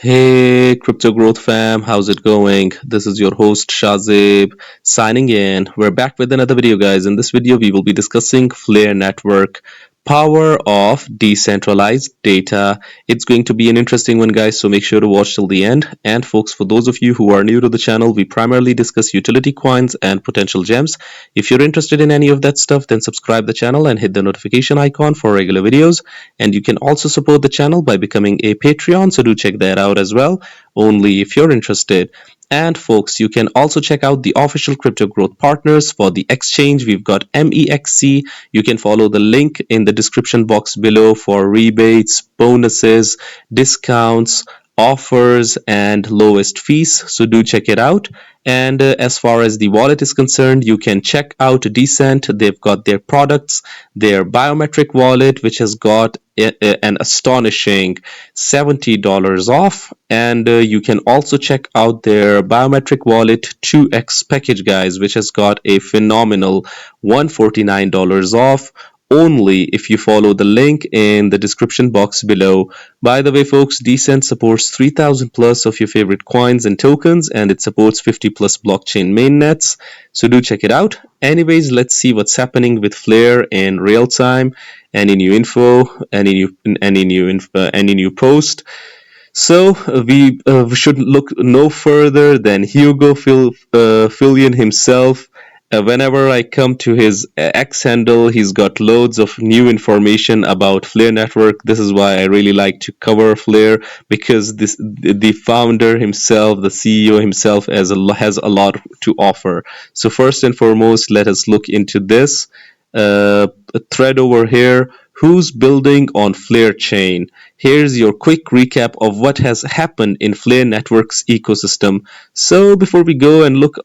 Hey, Crypto Growth fam, how's it going? This is your host Shazib signing in. We're back with another video, guys. In this video, we will be discussing Flare Network, power of decentralized data. It's going to be an interesting one, guys, so make sure to watch till the end. And folks, for those of you who are new to the channel, we primarily discuss utility coins and potential gems. If you're interested in any of that stuff, then subscribe the channel and hit the notification icon for regular videos. And you can also support the channel by becoming a Patreon, so do check that out as well, only if you're interested. And folks, you can also check out the official Crypto Growth partners for the exchange. We've got MEXC. You can follow the link in the description box below for rebates, bonuses, discounts, offers, and lowest fees. So do check it out. And as far as the wallet is concerned, you can check out Decent. They've got their products, their biometric wallet, which has got an astonishing $70 off. And you can also check out their biometric wallet 2x package, guys, which has got a phenomenal $149 off, only if you follow the link in the description box below. By the way, folks, Decent supports 3000 plus of your favorite coins and tokens, and it supports 50 plus blockchain mainnets, so do check it out. Anyways, let's see what's happening with Flare in real time. Any new info, any new post. So we should look no further than Hugo Fillion himself. Whenever I come to his X handle, he's got loads of new information about Flare Network. This is why I really like to cover Flare, because the founder himself, the CEO himself, has a lot to offer. So first and foremost, let us look into this thread over here. Who's building on Flare chain? Here's your quick recap of what has happened in Flare Network's ecosystem. So before we go and look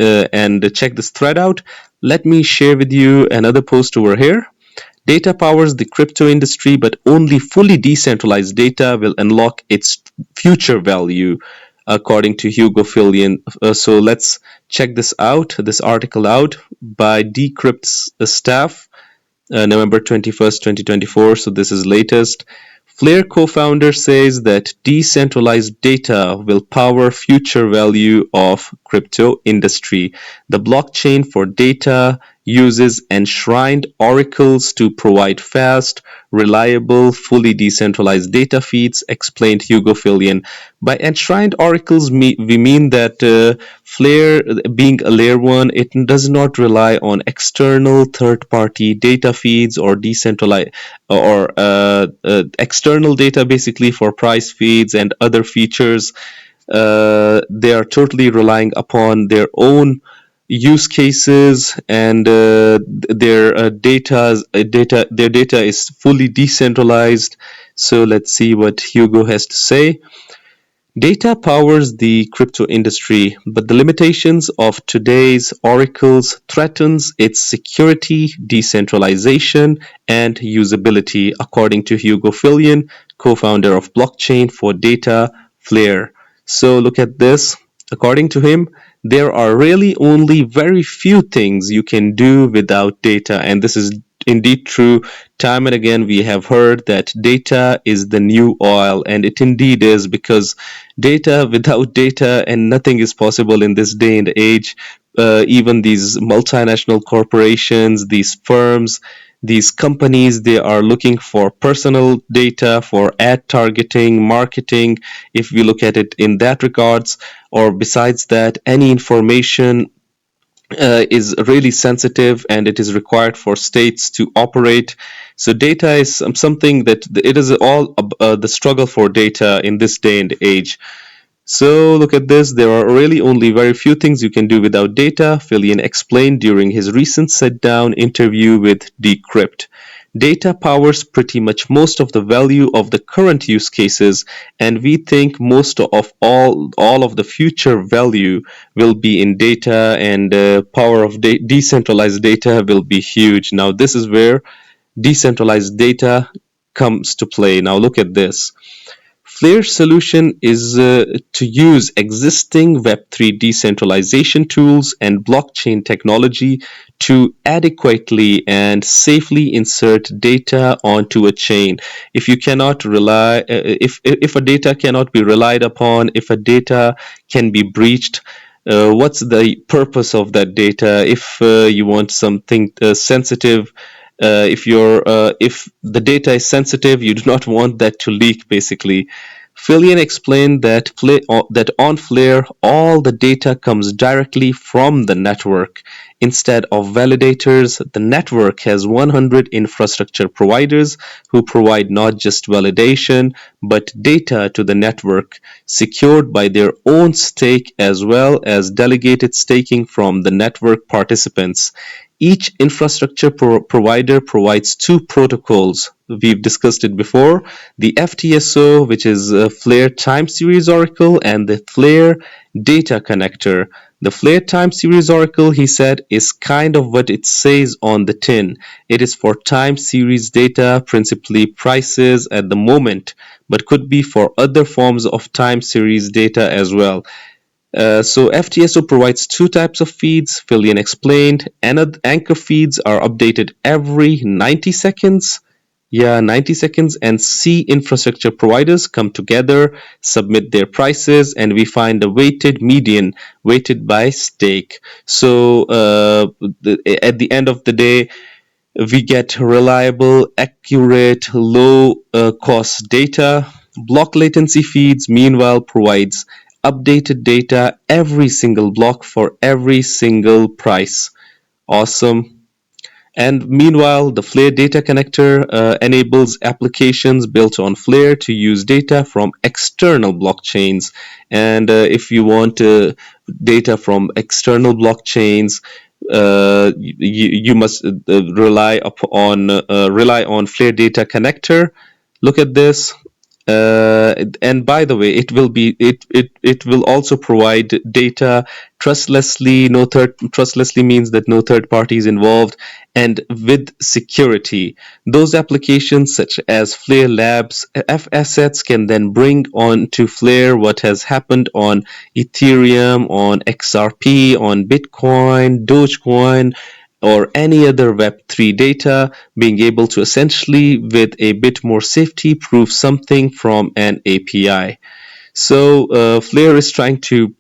and check this thread out, let me share with you another post over here. Data powers the crypto industry, but only fully decentralized data will unlock its future value, according to Hugo Fillion. So let's check this article out by Decrypt's staff. November 21st, 2024. So this is latest. Flare co-founder says that decentralized data will power future value of crypto industry. The blockchain for data uses enshrined oracles to provide fast, reliable, fully decentralized data feeds, explained Hugo Fillion. By enshrined oracles, we mean that Flare, being a layer 1, it does not rely on external third-party data feeds or decentralized or external data, basically, for price feeds and other features. They are totally relying upon their own use cases, and their data is fully decentralized. So let's see what Hugo has to say. Data powers the crypto industry, but the limitations of today's oracles threatens its security, decentralization, and usability, according to Hugo Fillion, co-founder of blockchain for data, Flare. So look at this. According to him, there are really only very few things you can do without data, and this is indeed true. Time and again we have heard that data is the new oil, and it indeed is, because without data and nothing is possible in this day and age. Even these multinational corporations, these firms, these companies, they are looking for personal data for ad targeting, marketing, if we look at it in that regards. Or besides that, any information is really sensitive, and it is required for states to operate. So data is something that it is all the struggle for data in this day and age. So look at this. There are really only very few things you can do without data, Fillion explained during his recent sit-down interview with Decrypt. Data powers pretty much most of the value of the current use cases, and we think most of all of the future value will be in data, and power of decentralized data will be huge. Now this is where decentralized data comes to play. Now look at this. Flare's solution is to use existing Web3 decentralization tools and blockchain technology to adequately and safely insert data onto a chain. If you cannot rely, if a data cannot be relied upon, if a data can be breached, what's the purpose of that data? If you want something sensitive, if the data is sensitive, you do not want that to leak, basically. Fillion explained that on Flare, all the data comes directly from the network. Instead of validators, the network has 100 infrastructure providers who provide not just validation, but data to the network, secured by their own stake as well as delegated staking from the network participants. Each infrastructure provider provides two protocols. We've discussed it before, the FTSO, which is a Flare Time Series Oracle, and the Flare Data Connector. The Flare Time Series Oracle, he said, is kind of what it says on the tin. It is for time series data, principally prices at the moment, but could be for other forms of time series data as well. So FTSO provides two types of feeds, Fillion explained. Anchor feeds are updated every 90 seconds. Yeah, 90 seconds, and C infrastructure providers come together, submit their prices, and we find a weighted median weighted by stake. So at the end of the day, we get reliable, accurate, low cost data. Block latency feeds, meanwhile, provides updated data every single block for every single price. Awesome. And meanwhile, the Flare data connector enables applications built on Flare to use data from external blockchains. And if you want data from external blockchains, you must rely on Flare data connector. Look at this. And by the way, it will also provide data trustlessly. Trustlessly means that no third party is involved, and with security. Those applications such as Flare Labs F assets can then bring on to Flare what has happened on Ethereum, on XRP, on Bitcoin, Dogecoin, or any other Web3 data, being able to essentially, with a bit more safety, prove something from an API. So Flare is trying to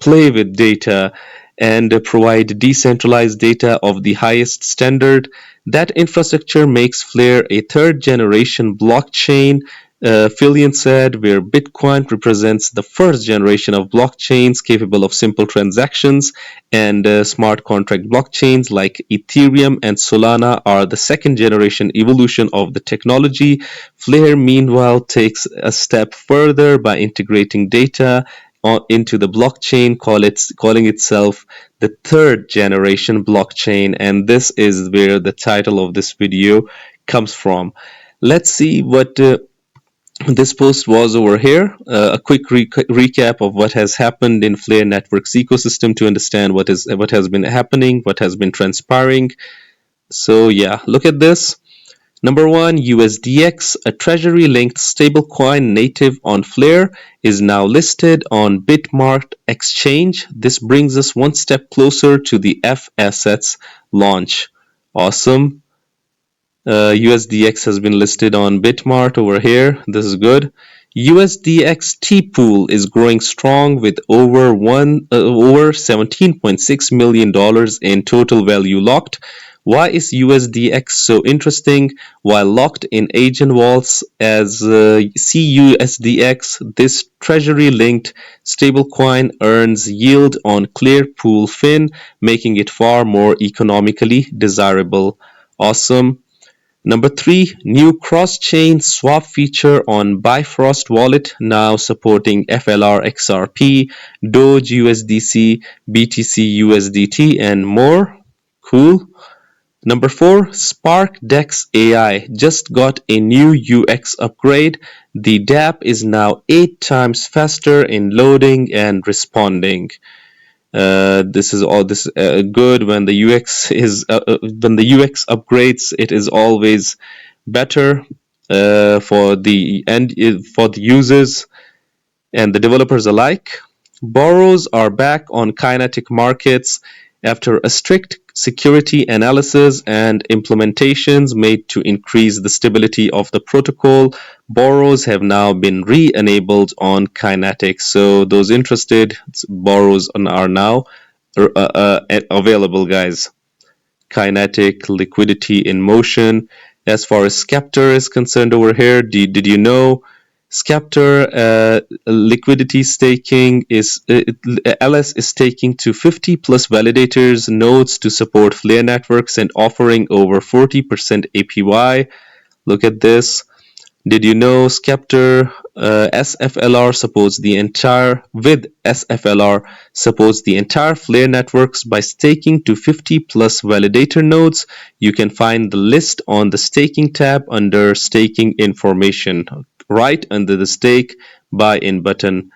play with data and provide decentralized data of the highest standard. That infrastructure makes Flare a third generation blockchain. Fillion said, where Bitcoin represents the first generation of blockchains capable of simple transactions, and smart contract blockchains like Ethereum and Solana are the second generation evolution of the technology. Flare, meanwhile, takes a step further by integrating data into the blockchain, calling itself the third generation blockchain. And this is where the title of this video comes from. Let's see what this post was over here. A quick recap of what has happened in Flare Networks ecosystem to understand what has been happening, what has been transpiring. So yeah, look at this. Number one, USDX, a treasury-linked stablecoin native on Flare, is now listed on Bitmart Exchange. This brings us one step closer to the F assets launch. Awesome. USDX has been listed on Bitmart over here. This is good. USDX T-Pool is growing strong with over $17.6 million in total value locked. Why is USDX so interesting? While locked in agent vaults as CUSDX, this treasury-linked stablecoin earns yield on Clearpool Fin, making it far more economically desirable. Awesome. Number 3, new cross-chain swap feature on Bifrost wallet, now supporting FLR XRP, Doge USDC, BTC USDT, and more. Cool. Number 4, Spark Dex AI just got a new UX upgrade. The DApp is now 8 times faster in loading and responding. This is good. When the UX upgrades, it is always better for the users and the developers alike. Borrows are back on Kinetic markets. After a strict security analysis and implementations made to increase the stability of the protocol, borrows have now been re-enabled on Kinetic. So those interested, borrows are now available, guys. Kinetic, liquidity in motion. As far as Scepter is concerned over here, did you know Scepter liquidity staking is LS is staking to 50 plus validators nodes to support Flare networks and offering over 40% APY. Look at this. Did you know Scepter SFLR supports the entire Flare networks by staking to 50 plus validator nodes? You can find the list on the staking tab under staking information, right under the stake buy-in button.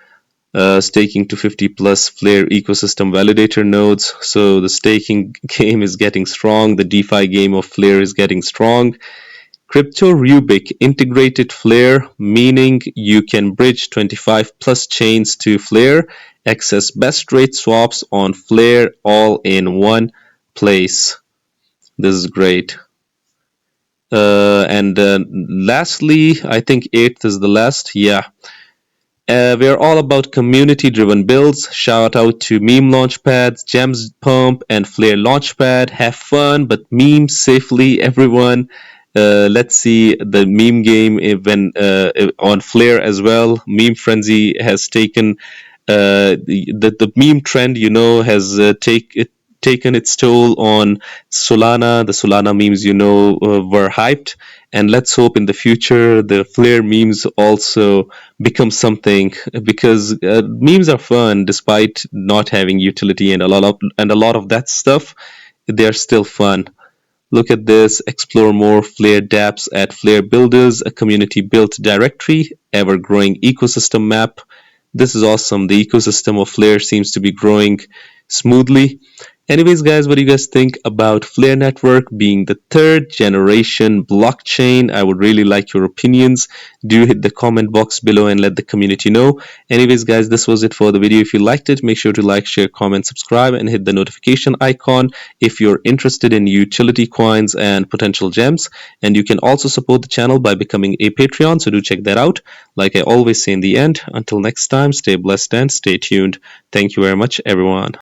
Staking to 50 plus Flare ecosystem validator nodes. So the staking game is getting strong. The DeFi game of Flare is getting strong. Crypto Rubik integrated Flare, meaning you can bridge 25 plus chains to Flare, access best rate swaps on Flare all in one place. This is great. And lastly, I think eighth is the last. Yeah. We're all about community-driven builds. Shout out to Meme Launchpads, Gems Pump, and Flare Launchpad. Have fun, but meme safely, everyone. Let's see the meme game when on Flare as well. Meme Frenzy has taken the meme trend, has taken its toll on Solana. The Solana memes, were hyped, and let's hope in the future the Flare memes also become something, because memes are fun despite not having utility and a lot of that stuff. They are still fun. Look at this. Explore more Flare dApps at Flare Builders, a community-built directory, ever-growing ecosystem map. This is awesome. The ecosystem of Flare seems to be growing smoothly. Anyways, guys, what do you guys think about Flare Network being the third generation blockchain? I would really like your opinions. Do hit the comment box below and let the community know. Anyways, guys, this was it for the video. If you liked it, make sure to like, share, comment, subscribe, and hit the notification icon if you're interested in utility coins and potential gems. And you can also support the channel by becoming a Patreon, so do check that out. Like I always say in the end, until next time, stay blessed and stay tuned. Thank you very much, everyone.